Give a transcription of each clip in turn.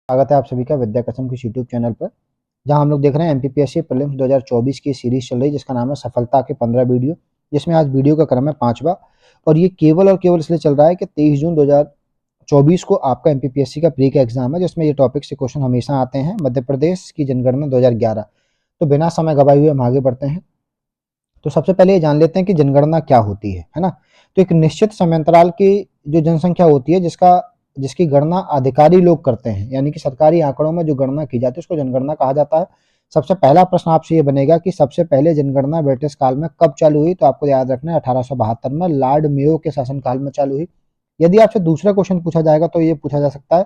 स्वागत है आप सभी का विद्या कसम की यूट्यूब चैनल पर, जहां हम लोग देख रहे हैं एमपीपीएससी प्रीलिम्स 2024 की सीरीज चल रही है जिसका नाम है सफलता के 15 वीडियो। जिसमें आज वीडियो का क्रम है 5वां और ये केवल और केवल इसलिए चल रहा है कि 23 जून 2024 को आपका एमपीपीएससी का प्री का एग्जाम है, जिसमें ये टॉपिक से क्वेश्चन हमेशा आते हैं। मध्य प्रदेश की जनगणना 2011। तो बिना समय गवाए हुए हम आगे बढ़ते हैं। तो सबसे पहले ये जान लेते हैं कि जनगणना क्या होती है ना। तो एक निश्चित समयांतराल की जो जनसंख्या होती है जिसकी गणना अधिकारी लोग करते हैं, यानी कि सरकारी आंकड़ों में जो गणना की जाती है उसको जनगणना कहा जाता है। सबसे पहला प्रश्न आपसे ये बनेगा कि सबसे पहले जनगणना ब्रिटिश काल में कब चालू हुई। तो आपको याद रखना है 1872 में लॉर्ड मेयो के शासनकाल में चालू हुई। यदि आपसे दूसरा क्वेश्चन पूछा जाएगा तो ये पूछा जा सकता है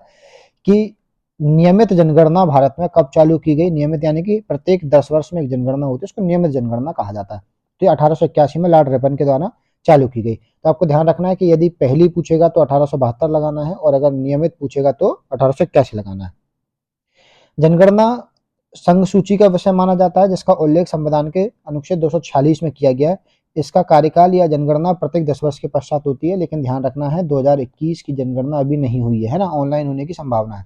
कि नियमित जनगणना भारत में कब चालू की गई। नियमित यानी कि प्रत्येक 10 वर्ष में एक जनगणना होती है, उसको नियमित जनगणना कहा जाता है। तो ये 1881 में लॉर्ड रिपन के द्वारा चालू की गई। तो आपको ध्यान रखना है कि यदि पहली पूछेगा तो 1872 लगाना है और अगर नियमित पूछेगा तो 1881 लगाना है। जनगणना संघ सूची का विषय माना जाता है, जिसका उल्लेख संविधान के अनुच्छेद 246 में किया गया है। इसका कार्यकाल या जनगणना प्रत्येक 10 वर्ष के पश्चात होती है, लेकिन ध्यान रखना है 2021 की जनगणना अभी नहीं हुई है ना, ऑनलाइन होने की संभावना है।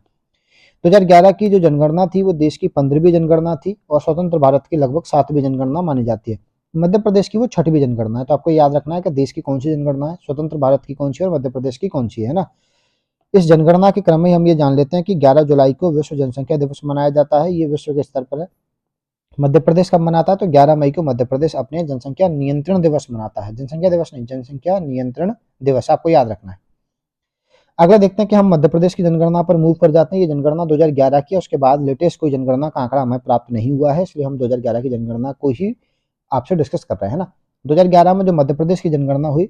2011 की जो जनगणना थी वो देश की 15वीं जनगणना थी और स्वतंत्र भारत की लगभग 7वीं जनगणना मानी जाती है। मध्य प्रदेश की वो 6वीं जनगणना है। तो आपको याद रखना है कि देश की कौन सी जनगणना है, स्वतंत्र भारत की कौन सी और मध्य प्रदेश की कौन सी है ना। इस जनगणना के क्रम में हम ये जान लेते हैं कि 11 जुलाई को विश्व जनसंख्या दिवस मनाया जाता है। ये विश्व के स्तर पर है। मध्य प्रदेश कब मनाता है तो 11 मई को मध्य प्रदेश अपने जनसंख्या नियंत्रण दिवस मनाता है। जनसंख्या दिवस नहीं, जनसंख्या नियंत्रण दिवस, आपको याद रखना है। अगला देखते हैं कि हम मध्य प्रदेश की जनगणना पर मूव कर जाते हैं। ये जनगणना 2011 की है, उसके बाद लेटेस्ट कोई जनगणना का आंकड़ा हमें प्राप्त नहीं हुआ है, इसलिए हम 2011 की जनगणना को ही आपसे डिस्कस कर रहे हैं ना। 2011 में जो मध्य प्रदेश की जनगणना हुई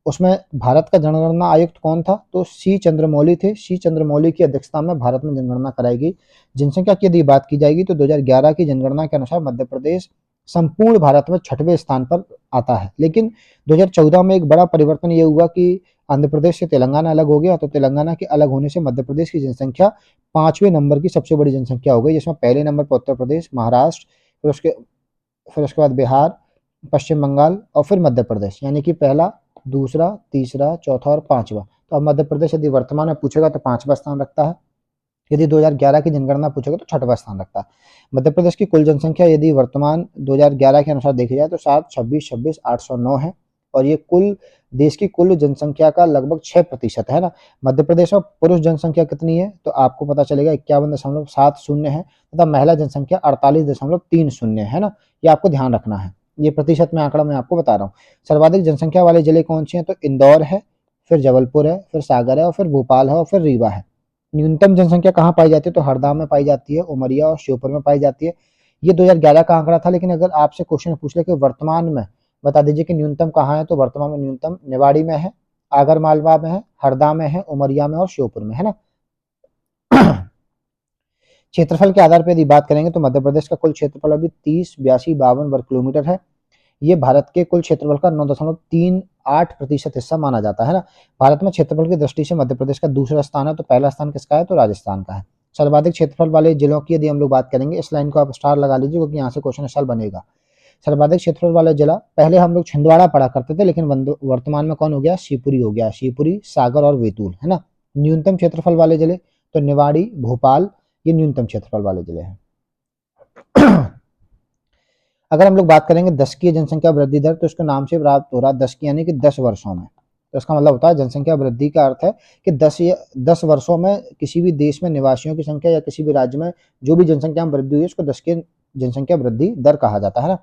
उसमें भारत का जनगणना आयुक्त कौन था तो सी चंद्रमौली थे। सी चंद्रमौली की अध्यक्षता में भारत में जनगणना कराई गई। जनसंख्या की यदि बात की जाएगी तो 2011 की जनगणना के अनुसार मध्य प्रदेश संपूर्ण भारत में 6वें स्थान पर आता है। लेकिन 2014 में एक बड़ा परिवर्तन ये हुआ कि आंध्र प्रदेश से तेलंगाना अलग हो गया। तो तेलंगाना के अलग होने से मध्य प्रदेश की जनसंख्या 5वें नंबर की सबसे बड़ी जनसंख्या हो गई, जिसमें पहले नंबर पर उत्तर प्रदेश, महाराष्ट्र, फिर उसके बाद बिहार, पश्चिम बंगाल और फिर मध्य प्रदेश, यानी कि पहला, दूसरा, तीसरा, चौथा और पांचवा। तो अब मध्य प्रदेश यदि वर्तमान में पूछेगा तो 5वां स्थान रखता है। यदि 2011 की जनगणना पूछेगा तो 6वां स्थान रखता है। मध्य प्रदेश की कुल जनसंख्या यदि वर्तमान 2011 के अनुसार देखी जाए तो 7, 26, 26, 809 है और ये कुल देश की कुल जनसंख्या का लगभग 6% है ना। मध्य प्रदेश में पुरुष जनसंख्या कितनी है तो आपको पता चलेगा 51.70 है तथा महिला जनसंख्या 48.30 है ना। ये आपको ध्यान रखना है, ये प्रतिशत में आंकड़ा मैं आपको बता रहा हूँ। सर्वाधिक जनसंख्या वाले जिले कौन से हैं तो इंदौर है, फिर जबलपुर है, फिर सागर है और फिर भोपाल है और फिर रीवा है। न्यूनतम जनसंख्या कहाँ पाई जाती है तो हरदा में पाई जाती है, उमरिया और श्योपुर में पाई जाती है। ये 2011 का आंकड़ा था, लेकिन अगर आपसे क्वेश्चन पूछ ले कि वर्तमान में बता दीजिए कि न्यूनतम कहाँ है तो वर्तमान में न्यूनतम निवाड़ी में है, आगर मालवा में है, हरदा में है, उमरिया में और श्योपुर में है ना। क्षेत्रफल के आधार पर यदि बात करेंगे तो मध्य प्रदेश का कुल क्षेत्रफल अभी 30, 82, 52 वर्ग किलोमीटर है। ये भारत के कुल क्षेत्रफल का 9.38% हिस्सा माना जाता है ना। भारत में क्षेत्रफल की दृष्टि से मध्य प्रदेश का दूसरा स्थान है, तो पहला स्थान किसका है तो राजस्थान का है। सर्वाधिक क्षेत्रफल वाले जिलों की यदि हम लोग बात करेंगे, इस लाइन को आप स्टार लगा लीजिए क्योंकि यहाँ से क्वेश्चन साल बनेगा। सर्वाधिक क्षेत्रफल वाला जिला पहले हम लोग छिंदवाड़ा पढ़ा करते थे, लेकिन वर्तमान में कौन हो गया, शिवपुरी हो गया। शिवपुरी, सागर और बैतूल है ना। न्यूनतम क्षेत्रफल वाले जिले तो निवाड़ी, भोपाल, ये न्यूनतम क्षेत्रफल वाले जिले हैं। अगर हम लोग बात करेंगे दशकीय जनसंख्या वृद्धि दर तो इसके नाम से प्राप्त हो रहा है दशकीय यानी कि 10 वर्षों में। तो इसका मतलब होता है जनसंख्या वृद्धि का अर्थ है कि 10 वर्षों में किसी भी देश में निवासियों की संख्या या किसी भी राज्य में जो भी जनसंख्या में वृद्धि हुई उसको दशकीय जनसंख्या वृद्धि दर कहा जाता है ना।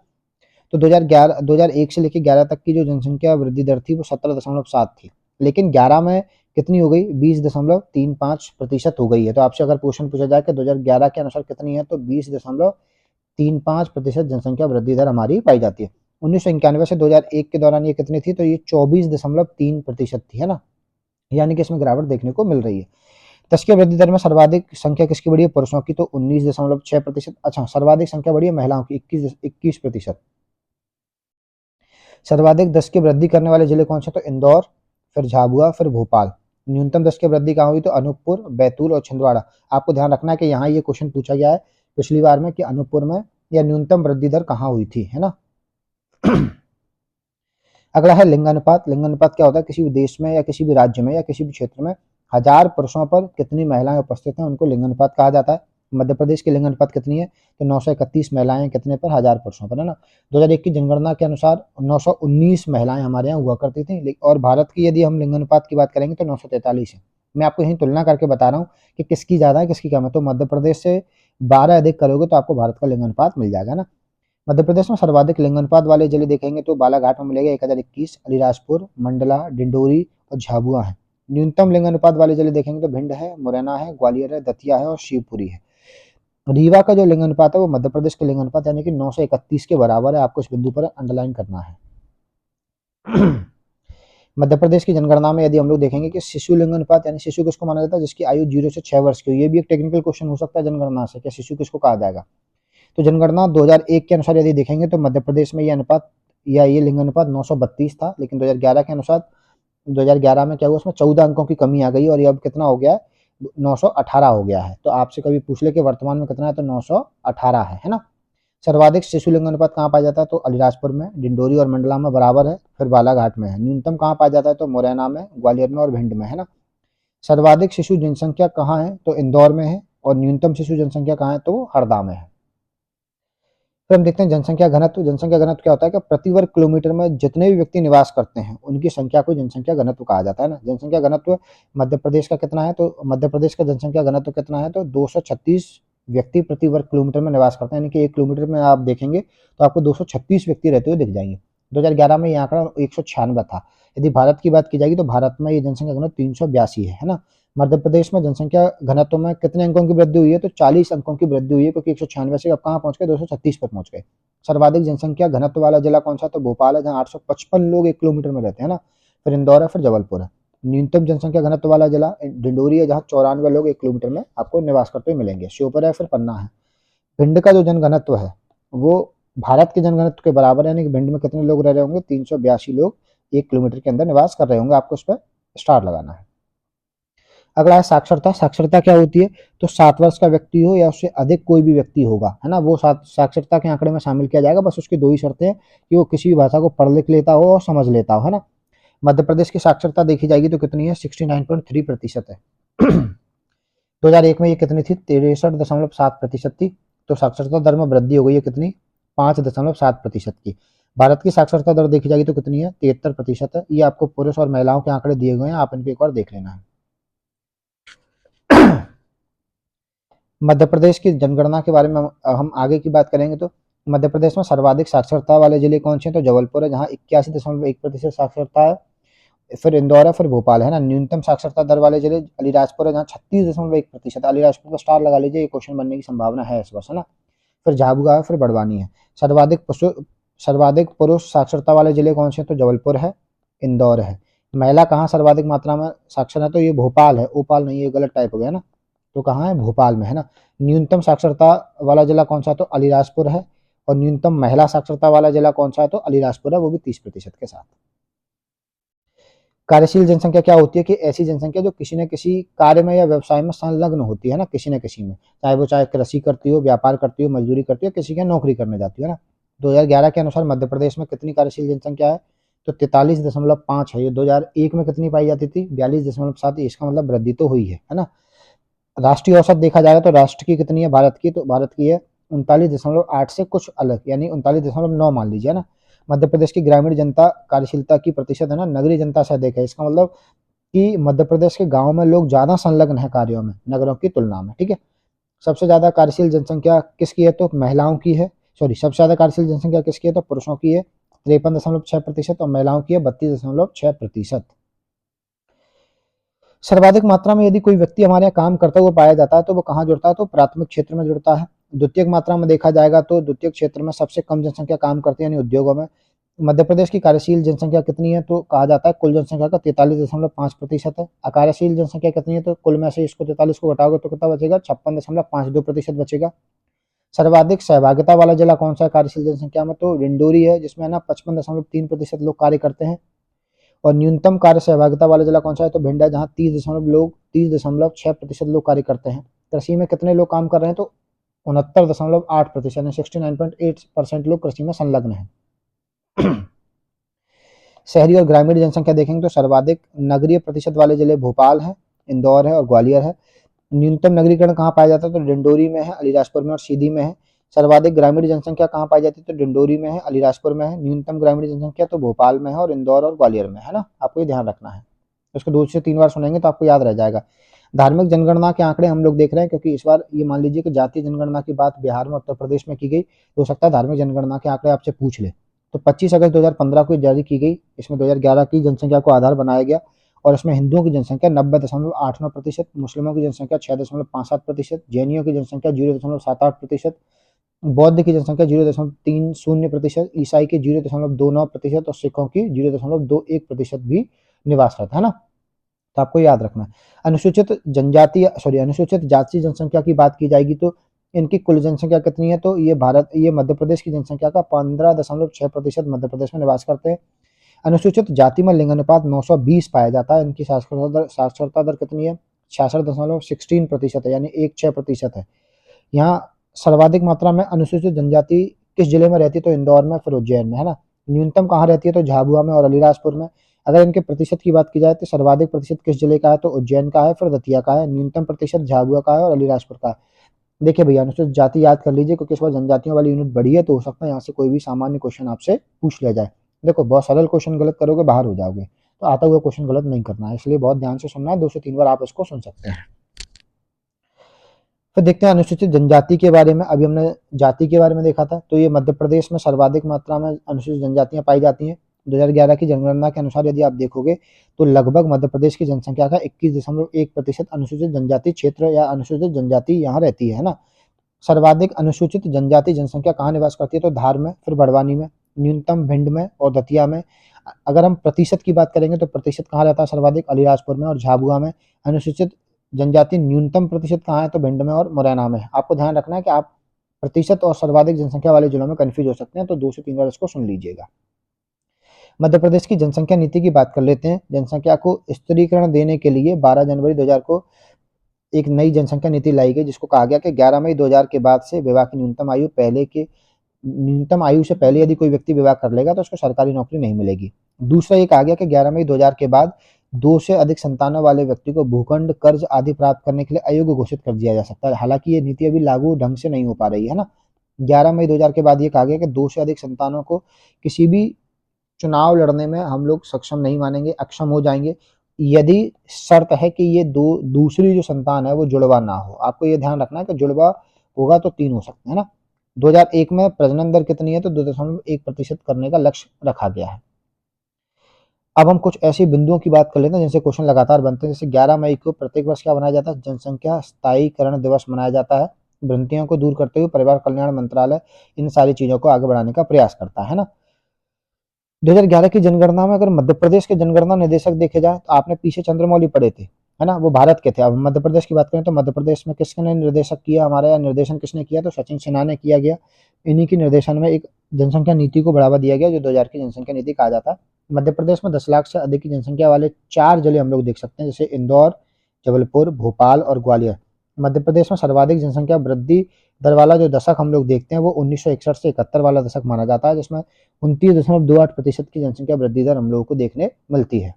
तो 2001 से लेकर 11 तक की जो जनसंख्या वृद्धि दर थी वो 17.7 थी, लेकिन 11 में कितनी हो गई 20.35% हो गई है। तो आपसे अगर क्वेश्चन पूछा जाए कि 2011 के अनुसार कितनी है तो 20.35% जनसंख्या वृद्धि दर हमारी पाई जाती है। 1991 से 2001 के दौरान ये कितनी थी तो ये 24.3% थी है ना, यानी कि इसमें गिरावट देखने को मिल रही है। दशकीय वृद्धि दर में सर्वाधिक संख्या किसकी बढ़ी है पुरुषों की तो 19.6%। अच्छा, सर्वाधिक संख्या बढ़ी है महिलाओं की 21%। सर्वाधिक दशकीय वृद्धि करने वाले जिले कौन से तो इंदौर, फिर झाबुआ, फिर भोपाल। न्यूनतम दशकीय वृद्धि कहाँ हुई तो अनूपपुर, बैतूल और छिंदवाड़ा। आपको ध्यान रखना है कि यहाँ ये क्वेश्चन पूछा गया है पिछली बार में कि अनूपपुर में या न्यूनतम वृद्धि दर कहाँ हुई थी है ना। अगला है लिंगानुपात। लिंगानुपात क्या होता है किसी भी देश में या किसी भी राज्य में या किसी भी क्षेत्र में 1000 पुरुषों पर कितनी महिलाएं उपस्थित हैं उनको लिंगानुपात कहा जाता है। मध्य प्रदेश की लिंगानुपात कितनी है, तो 931 महिलाएं कितने पर, 1000 पुरुषों पर, है ना। 2001 की जनगणना के अनुसार 919 महिलाएं हमारे यहाँ हुआ करती थी, और भारत की यदि हम लिंगानुपात की बात करेंगे तो 943 है। मैं आपको यही तुलना करके बता रहा हूँ कि किसकी ज्यादा है किसकी कम है। तो मध्य प्रदेश से 12 अधिक करोगे तो आपको भारत का लिंगानुपात मिल जाएगा ना। मध्य प्रदेश में सर्वाधिक लिंगानुपात वाले जिले देखेंगे तो बालाघाट में मिलेगा 1021, अलीराजपुर, मंडला, डिंडोरी और झाबुआ है। न्यूनतम लिंगानुपात वाले जिले देखेंगे तो भिंड है, मुरैना है, ग्वालियर है, दतिया है और शिवपुरी है। रीवा का जो लिंगानुपात है वो मध्य प्रदेश के लिंगानुपात यानी कि 931 के बराबर है। आपको इस बिंदु पर अंडरलाइन करना है। मध्य प्रदेश की जनगणना में यदि हम लोग देखेंगे कि शिशु लिंगानुपात यानी शिशु किसको माना जाता है, जिसकी आयु 0 से 6 वर्ष की हो। ये भी एक टेक्निकल क्वेश्चन हो सकता है जनगणना से, कि शिशु किसको कहा जाएगा। तो जनगणना 2001 के अनुसार यदि देखेंगे तो मध्य प्रदेश में ये अनुपात या ये लिंगानुपात 932 था, लेकिन 2011 के अनुसार 2011 में क्या हुआ, उसमें 14 अंकों की कमी आ गई और ये अब कितना हो गया है, 918 हो गया है। तो आपसे कभी पूछ ले कि वर्तमान में कितना है, तो 918 है ना। सर्वाधिक शिशु लिंगानुपात कहाँ पाया जाता है, तो अलीराजपुर में, डिंडोरी और मंडला में बराबर है, फिर बालाघाट में है। न्यूनतम कहाँ पाया जाता है, तो मुरैना में, ग्वालियर में और भिंड में, है ना। सर्वाधिक शिशु जनसंख्या कहाँ है, तो इंदौर में है, और न्यूनतम शिशु जनसंख्या कहाँ है, तो वो हरदा में है। फिर हम देखते हैं जनसंख्या घनत्व। जनसंख्या घनत्व क्या होता है कि प्रति वर्ग किलोमीटर में जितने भी व्यक्ति निवास करते हैं उनकी संख्या को जनसंख्या घनत्व कहा जाता है ना। जनसंख्या घनत्व मध्य प्रदेश का कितना है, तो मध्य प्रदेश का जनसंख्या घनत्व कितना है, तो 236 व्यक्ति प्रति वर्ग किलोमीटर में निवास करते हैं, यानी कि 1 किलोमीटर में आप देखेंगे तो आपको 236 व्यक्ति रहते हुए दिख जाएंगे। 2011 में ये आंकड़ा 196 था। यदि भारत की बात की जाएगी तो भारत में ये जनसंख्या घनत्व 382 है ना। मध्य प्रदेश में जनसंख्या घनत्व में कितने अंकों की वृद्धि हुई है, तो 40 अंकों की वृद्धि हुई है, क्योंकि 196 से अब कहाँ पहुंच गए, 236 पर पहुंच गए। सर्वाधिक जनसंख्या घनत्व वाला जिला कौन सा, तो भोपाल है, जहाँ 855 लोग 1 किलोमीटर में रहते हैं ना। फिर इंदौर है, फिर जबलपुर है। न्यूनतम जनसंख्या घनत्व वाला जिला डिंडोरी है, जहाँ 94 लोग 1 किलोमीटर में आपको निवास करते हुए मिलेंगे। श्योपुर है, फिर पन्ना है। भिंड का जो जनघनत्व है वो भारत के जनघनत्व के बराबर है, यानी कि भिंड में कितने लोग रह रहे होंगे, 382 लोग 1 किलोमीटर के अंदर निवास कर रहे होंगे। आपको उस पर स्टार लगाना है। अगला है साक्षरता। साक्षरता क्या होती है, तो 7 वर्ष का व्यक्ति हो या उससे अधिक कोई भी व्यक्ति होगा, है ना, वो साक्षरता के आंकड़े में शामिल किया जाएगा। बस उसकी 2 ही शर्तें हैं कि वो किसी भी भाषा को पढ़ लिख लेता हो और समझ लेता हो, है ना। मध्य प्रदेश की साक्षरता देखी जाएगी तो कितनी है, 69.3% है। 2001 में ये कितनी थी, 63.7% थी। तो साक्षरता दर में वृद्धि हो गई है कितनी, 5.7% की। भारत की साक्षरता दर देखी जाएगी तो कितनी है, 73% है। ये आपको पुरुष और महिलाओं के आंकड़े दिए गए हैं, आप इनको एक बार देख लेना है। मध्य प्रदेश की जनगणना के बारे में हम आगे की बात करेंगे तो मध्य प्रदेश में सर्वाधिक साक्षरता वाले जिले कौन से हैं, तो जबलपुर है, जहाँ 81.1% साक्षरता है। फिर इंदौर है, फिर भोपाल है ना। न्यूनतम साक्षरता दर वाले जिले अलीराजपुर है, जहाँ 36.1%। अलीराजपुर को स्टार लगा लीजिए, ये क्वेश्चन बनने की संभावना है इस वर्ष, है ना। फिर झाबुआ है, फिर बड़वानी है। सर्वाधिक पुरुष साक्षरता वाले जिले कौन से हैं, तो जबलपुर है, इंदौर है। महिला कहाँ सर्वाधिक मात्रा में साक्षर है, तो ये भोपाल है, ओपाल नहीं, ये गलत टाइप हो गया ना। तो कहाँ है, भोपाल में, है ना। न्यूनतम साक्षरता वाला जिला कौन सा है, तो अलीराजपुर है। और न्यूनतम महिला साक्षरता वाला जिला कौन सा है, तो अलीराजपुर है, वो भी 30% के साथ। कार्यशील जनसंख्या क्या होती है, कि ऐसी जनसंख्या जो किसी न किसी कार्य में या व्यवसाय में संलग्न होती है ना, किसी न किसी में, चाहे कृषि करती हो, व्यापार करती हो, मजदूरी करती हो, किसी के नौकरी करने जाती है ना। 2011 के अनुसार मध्य प्रदेश में कितनी कार्यशील जनसंख्या है, तो 43.5 है। ये 2001 में कितनी पाई जाती थी, 42.7। इसका मतलब वृद्धि तो हुई है ना। राष्ट्रीय औसत देखा जाएगा तो राष्ट्र की कितनी है, भारत की, तो भारत की है 39.8 से कुछ अलग, यानी 39.9 मान लीजिए ना। मध्य प्रदेश की ग्रामीण जनता कार्यशीलता की प्रतिशत है ना, नगरीय जनता से अधिक है। इसका मतलब कि मध्य प्रदेश के गांव में लोग ज्यादा संलग्न है कार्यों में नगरों की तुलना में, ठीक है। सबसे ज्यादा कार्यशील जनसंख्या किसकी है, तो महिलाओं की है। सॉरी, सबसे ज्यादा कार्यशील जनसंख्या किसकी है, तो पुरुषों की है 53.6%, और महिलाओं की है 32.6%। सर्वाधिक मात्रा में यदि कोई व्यक्ति हमारे यहाँ काम करता हुआ पाया जाता है तो वो कहाँ जुड़ता है, तो प्राथमिक क्षेत्र में जुड़ता है। द्वितीयक मात्रा में देखा जाएगा तो द्वितीयक क्षेत्र में सबसे कम जनसंख्या काम करती है, यानी उद्योगों में। मध्य प्रदेश की कार्यशील जनसंख्या कितनी है, तो कहा जाता है कुल जनसंख्या का 43.5% है। अकार्यशील जनसंख्या कितनी है, तो कुल में से इसको 43 को घटाओगे तो कितना बचेगा, 56.52% बचेगा। सर्वाधिक सहभागिता वाला जिला कौन सा है कार्यशील जनसंख्या में, तो डिंडोरी है, जिसमें ना 55.3% लोग कार्य करते हैं। और न्यूनतम कार्य सहभागिता वाला जिला कौन सा है, तो भिंड है, जहाँ 30.6% लोग कार्य करते हैं। कृषि में कितने लोग काम कर रहे हैं, तो 69.8%, यानी 69.8% लोग कृषि में संलग्न है। शहरी और ग्रामीण जनसंख्या देखेंगे तो सर्वाधिक नगरीय प्रतिशत वाले जिले भोपाल है, इंदौर है और ग्वालियर है। न्यूनतम नगरीकरण कहाँ पाया जाता है? तो डिंडोरी में है, अलीराजपुर में और सीधी में है। सर्वाधिक ग्रामीण जनसंख्या कहाँ पाई जाती है? तो डिंडोरी में है, अलीराजपुर में है। न्यूनतम ग्रामीण जनसंख्या तो भोपाल में है और इंदौर और ग्वालियर में है ना, आपको ये ध्यान रखना है। इसको 2 से 3 बार सुनेंगे तो आपको याद रह जाएगा। धार्मिक जनगणना के आंकड़े हम लोग देख रहे हैं, क्योंकि इस बार ये मान लीजिए कि जातीय जनगणना की बात बिहार में, उत्तर प्रदेश में की गई, तो हो सकता है धार्मिक जनगणना के आंकड़े आपसे पूछ ले। तो 25 अगस्त 2015 को जारी की गई। इसमें 2011 की जनसंख्या को आधार बनाया गया और इसमें हिंदुओं की जनसंख्या 90.89%, मुस्लिमों की जनसंख्या 6.57%, जैनियों की जनसंख्या 0.78%, बौद्ध की जनसंख्या 0.30%, ईसाई की 0.29% और सिखों की 0.21% भी निवासरत है ना। तो आपको याद रखना है। अनुसूचित जाति जनसंख्या की बात की जाएगी तो इनकी कुल जनसंख्या कितनी है? तो ये मध्य प्रदेश की जनसंख्या का 15.6% मध्य प्रदेश में निवास करते हैं। अनुसूचित जाति में लिंगानुपात 920 पाया जाता है। इनकी साक्षरता दर कितनी है? 66.16% है, यानी 16% है। यहाँ सर्वाधिक मात्रा में अनुसूचित जनजाति किस जिले में रहती है? तो इंदौर में, फिर उज्जैन में, है ना। न्यूनतम कहाँ रहती है? तो झाबुआ में और अलीराजपुर में। अगर इनके प्रतिशत की बात की जाए तो सर्वाधिक प्रतिशत किस जिले का है? तो उज्जैन का है, फिर दतिया का है। न्यूनतम प्रतिशत झाबुआ का है और अलीराजपुर का है। देखिए भैया, अनुसूचित जाति याद कर लीजिए, क्योंकि इस बार जनजातियों वाली यूनिट बढ़ी है, तो हो सकता है यहाँ से कोई भी सामान्य क्वेश्चन आपसे पूछ लिया जाए। देखो, बहुत सरल क्वेश्चन गलत करोगे बाहर हो जाओगे, तो आता हुआ क्वेश्चन गलत नहीं करना है, इसलिए बहुत ध्यान से सुनना है। 2 से 3 बार आप इसको सुन सकते हैं। फिर देखते हैं अनुसूचित जनजाति के बारे में। अभी हमने जाति के बारे में देखा था, तो ये मध्य प्रदेश में सर्वाधिक मात्रा में अनुसूचित जनजातियां पाई जाती हैं। 2011 की जनगणना के अनुसार यदि आप देखोगे तो लगभग मध्य प्रदेश की जनसंख्या का 21.1% अनुसूचित जनजाति क्षेत्र या अनुसूचित जनजाति यहाँ रहती है ना। सर्वाधिक अनुसूचित जनजाति जनसंख्या कहाँ निवास करती है? तो धार में, फिर बड़वानी में, न्यूनतम भिंड में और दतिया में। अगर हम प्रतिशत की बात करेंगे तो प्रतिशत कहाँ रहता है सर्वाधिक? अलीराजपुर में और झाबुआ में। अनुसूचित जनजाति न्यूनतम प्रतिशत कहाँ है? तो भिंड में और मुरैना में। आपको ध्यान रखना है कि आप प्रतिशत और सर्वाधिक जनसंख्या वाले जिलों में कंफ्यूज हो सकते हैं, तो 2 से 3 बार इसको सुन लीजिएगा। मध्य प्रदेश की जनसंख्या नीति की बात कर लेते हैं। जनसंख्या को स्थिरीकरण देने के लिए 12 जनवरी 2000 को एक नई जनसंख्या नीति लाई गई, जिसको कहा गया कि 11 मई 2000 के बाद से विवाह की न्यूनतम आयु से पहले यदि कोई व्यक्ति विवाह कर लेगा तो उसको सरकारी नौकरी नहीं मिलेगी। दूसरा ये कहा गया कि 11 मई 2000 के बाद 2 से अधिक संतानों वाले व्यक्ति को भूखंड, कर्ज आदि प्राप्त करने के लिए अयोग्य घोषित कर दिया जा सकता है। हालांकि ये नीति अभी लागू ढंग से नहीं हो पा रही है ना। 11 मई 2000 के बाद ये कहा गया कि 2 से अधिक संतानों को किसी भी चुनाव लड़ने में हम लोग सक्षम नहीं मानेंगे, अक्षम हो जाएंगे, यदि शर्त है कि ये दूसरी जो संतान है वो जुड़वा ना हो। आपको ये ध्यान रखना है कि जुड़वा होगा तो 3 हो सकते हैं ना। 2001 में प्रजनन दर कितनी है? तो 2.1% करने का लक्ष्य रखा गया है। अब हम कुछ ऐसे बिंदुओं की बात कर लेते हैं जिनसे क्वेश्चन लगातार बनते हैं। जैसे 11 मई को प्रत्येक वर्ष क्या मनाया जाता है? जनसंख्या स्थायीकरण दिवस मनाया जाता है। भ्रांतियों को दूर करते हुए परिवार कल्याण मंत्रालय इन सारी चीजों को आगे बढ़ाने का प्रयास करता है ना। 2011 की जनगणना में अगर मध्य प्रदेश के जनगणना निदेशक देखे जाए तो आपने पीछे चंद्रमौली पढ़े थे, है ना, वो भारत के थे। अब मध्य प्रदेश की बात करें तो मध्य प्रदेश में किसने निर्देशक किया हमारा, या निर्देशन किसने किया? तो सचिन सिन्हा ने किया गया। इन्हीं के निर्देशन में एक जनसंख्या नीति को बढ़ावा दिया गया, जो 2000 की जनसंख्या नीति कहा जाता है। मध्य प्रदेश में 10 लाख से अधिक की जनसंख्या वाले 4 जिले हम लोग देख सकते हैं, जैसे इंदौर, जबलपुर, भोपाल और ग्वालियर। मध्य प्रदेश में सर्वाधिक जनसंख्या वृद्धि दर वाला जो दशक हम लोग देखते हैं वो 1961 से 71 वाला दशक माना जाता है, जिसमें 29.28% की जनसंख्या वृद्धि दर हम लोगों को देखने मिलती है।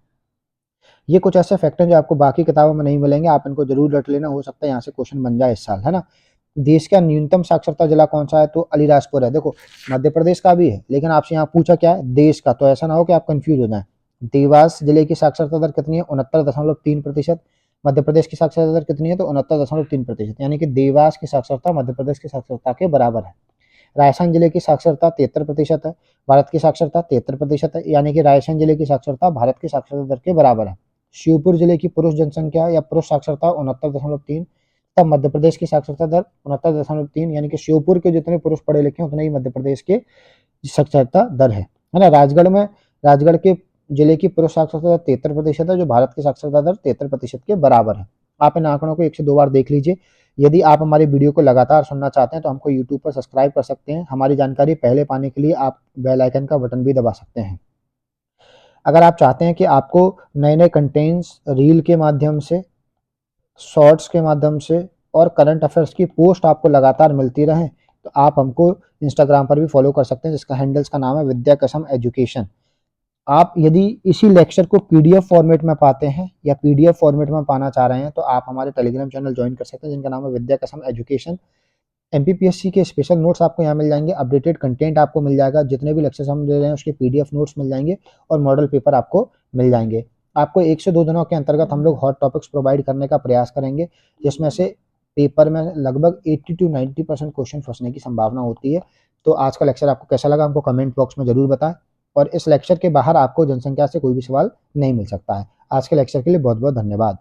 ये कुछ ऐसे फैक्टर जो आपको बाकी किताबों में नहीं मिलेंगे, आप इनको जरूर रट लेना, हो सकता है यहाँ से क्वेश्चन बन जाए इस साल, है ना। देश का न्यूनतम साक्षरता जिला कौन सा है? तो अलीराजपुर है। देखो, मध्य प्रदेश का भी है, लेकिन आपसे यहाँ पूछा क्या है? देश का, तो ऐसा ना हो कि आप कंफ्यूज हो जाए। देवास जिले की साक्षरता दर कितनी है? 69.3%। मध्य प्रदेश की साक्षरता दर कितनी है? तो 69.3%, यानी कि देवास की साक्षरता मध्य प्रदेश की साक्षरता के बराबर है। रायसेन जिले की साक्षरता 73% है। भारत की साक्षरता 73% है, यानी कि रायसेन जिले की साक्षरता भारत की साक्षरता दर के बराबर है। शिवपुर जिले की पुरुष जनसंख्या या पुरुष साक्षरता 69.3, तब मध्य प्रदेश की साक्षरता दर 69.3, यानी कि शिवपुर के जितने पुरुष पढ़े लिखे उतने ही मध्य प्रदेश के साक्षरता दर है ना। राजगढ़ के जिले की पुरुष साक्षरता दर 73% है, जो भारत की साक्षरता दर 73% के बराबर है। आप इन आंकड़ों को 1 से 2 बार देख लीजिए। यदि आप हमारी वीडियो को लगातार सुनना चाहते हैं तो हमको यूट्यूब पर सब्सक्राइब कर सकते हैं। हमारी जानकारी पहले पाने के लिए आप बेल आइकन का बटन भी दबा सकते हैं। अगर आप चाहते हैं कि आपको नए नए कंटेंट्स रील के माध्यम से, शॉर्ट्स के माध्यम से और करंट अफेयर्स की पोस्ट आपको लगातार मिलती रहें, तो आप हमको इंस्टाग्राम पर भी फॉलो कर सकते हैं, जिसका हैंडल्स का नाम है विद्या कसम एजुकेशन। आप यदि इसी लेक्चर को पीडीएफ फॉर्मेट में पाते हैं या पीडीएफ फॉर्मेट में पाना चाह रहे हैं तो आप हमारे टेलीग्राम चैनल ज्वाइन कर सकते हैं जिनका नाम है विद्या कसम एजुकेशन। एमपीपीएससी के स्पेशल नोट्स आपको यहाँ मिल जाएंगे, अपडेटेड कंटेंट आपको मिल जाएगा, जितने भी लेक्चर्स हम दे रहे हैं उसके पीडीएफ नोट्स मिल जाएंगे और मॉडल पेपर आपको मिल जाएंगे। आपको 1 से 2 दिनों के अंतर्गत हम लोग हॉट टॉपिक्स प्रोवाइड करने का प्रयास करेंगे, जिसमें से पेपर में लगभग 80 टू 90% क्वेश्चन फंसने की संभावना होती है। तो आज का लेक्चर आपको कैसा लगा हमको कमेंट बॉक्स में जरूर बताएं, और इस लेक्चर के बाहर आपको जनसंख्या से कोई भी सवाल नहीं मिल सकता है। आज के लेक्चर के लिए बहुत बहुत धन्यवाद।